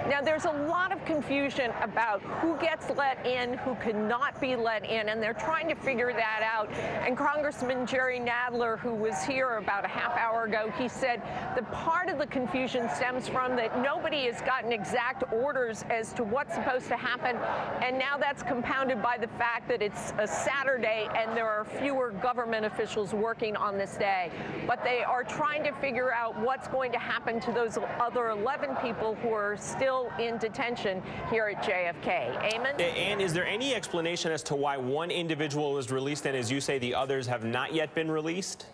Now, there's a lot of confusion about who gets let in, who cannot be let in, and they're trying to figure that out. And Congressman Jerry Nadler, who was here about a half hour ago, he said that part of the confusion stems from that nobody has gotten exact orders as to what's supposed to happen, and now that's compounded by the fact that it's a Saturday and there are fewer government officials working on this day. But they are trying to figure out what's going to happen to those other 11 people who are still in detention here at JFK. Eamon? And is there any explanation as to why one individual was released and, as you say, the others have not yet been released?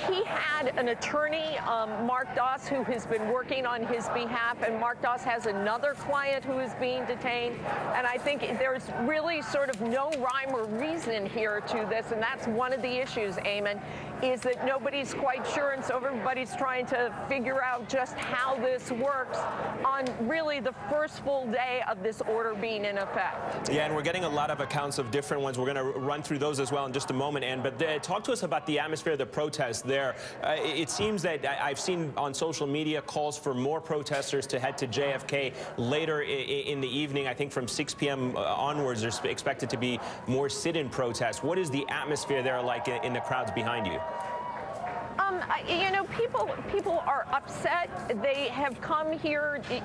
He had an attorney, Mark Doss, who has been working on his behalf, and Mark Doss has another client who is being detained. And I think there's really sort of no rhyme or reason here to this, and that's one of the issues, Eamon, is that nobody's quite sure, and so everybody's trying to figure out just how this works on really the first full day of this order being in effect. Yeah, and we're getting a lot of accounts of different ones. We're going to run through those as well in just a moment, Ann. But talk to us about the atmosphere of the protest there. It seems that I've seen on social media calls for more protesters to head to JFK later in the evening. I think from 6 p.m. onwards, there's expected to be more sit-in protests. What is the atmosphere there like in the crowds behind you? You know, people are upset. They have come here this,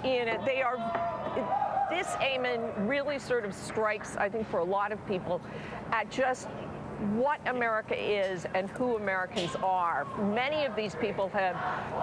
Eamon, really sort of strikes, I think, for a lot of people at just what America is and who Americans are. Many of these people have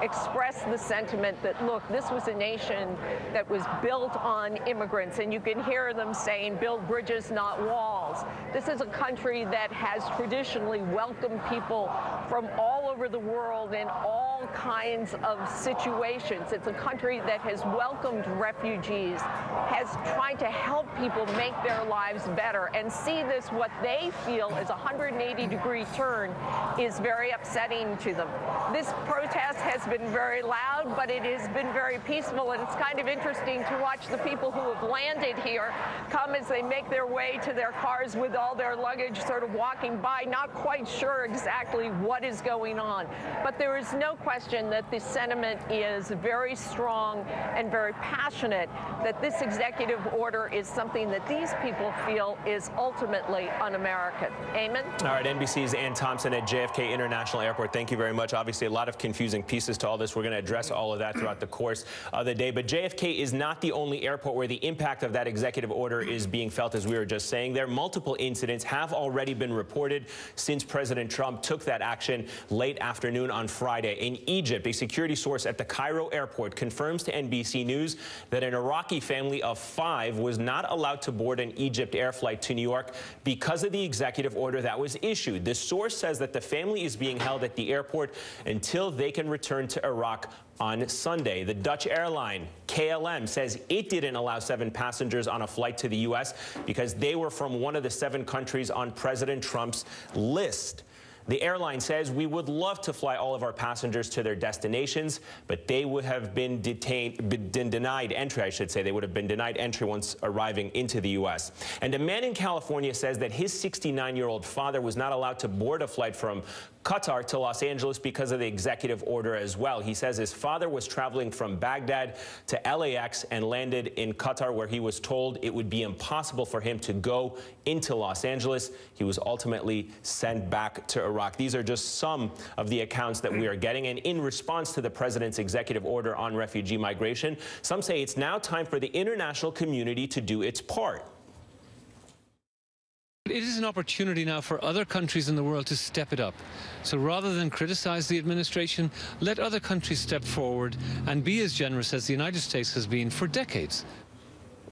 expressed the sentiment that, look, this was a nation that was built on immigrants, and you can hear them saying, build bridges, not walls. This is a country that has traditionally welcomed people from all over the world in all kinds of situations. It's a country that has welcomed refugees, has tried to help people make their lives better, and see this, what they feel is a 180-degree turn, is very upsetting to them. This protest has been very loud, but it has been very peaceful, and it's kind of interesting to watch the people who have landed here come as they make their way to their cars with all their luggage sort of walking by, not quite sure exactly what is going on. But there is no question that the sentiment is very strong and very passionate that this executive order is something that these people feel is ultimately un-American. Eamon? All right, NBC's Ann Thompson at JFK International Airport. Thank you very much. Obviously, a lot of confusing pieces to all this. We're going to address all of that throughout the course of the day. But JFK is not the only airport where the impact of that executive order is being felt, as we were just saying there. Multiple incidents have already been reported since President Trump took that action late afternoon on Friday. In Egypt, a security source at the Cairo airport confirms to NBC News that an Iraqi family of 5 was not allowed to board an Egypt air flight to New York because of the executive order that was issued. The source says that the family is being held at the airport until they can return to Iraq on Sunday. The Dutch airline KLM says it didn't allow 7 passengers on a flight to the U.S. because they were from one of the 7 countries on President Trump's list. The airline says, we would love to fly all of our passengers to their destinations, but they would have been denied entry, I should say. They would have been denied entry once arriving into the U.S. And a man in California says that his 69-year-old father was not allowed to board a flight from Qatar to Los Angeles because of the executive order as well. He says his father was traveling from Baghdad to LAX and landed in Qatar, where he was told it would be impossible for him to go into Los Angeles. He was ultimately sent back to Iraq. These are just some of the accounts that we are getting. And in response to the president's executive order on refugee migration, some say it's now time for the international community to do its part. It is an opportunity now for other countries in the world to step it up. So rather than criticize the administration, let other countries step forward and be as generous as the United States has been for decades.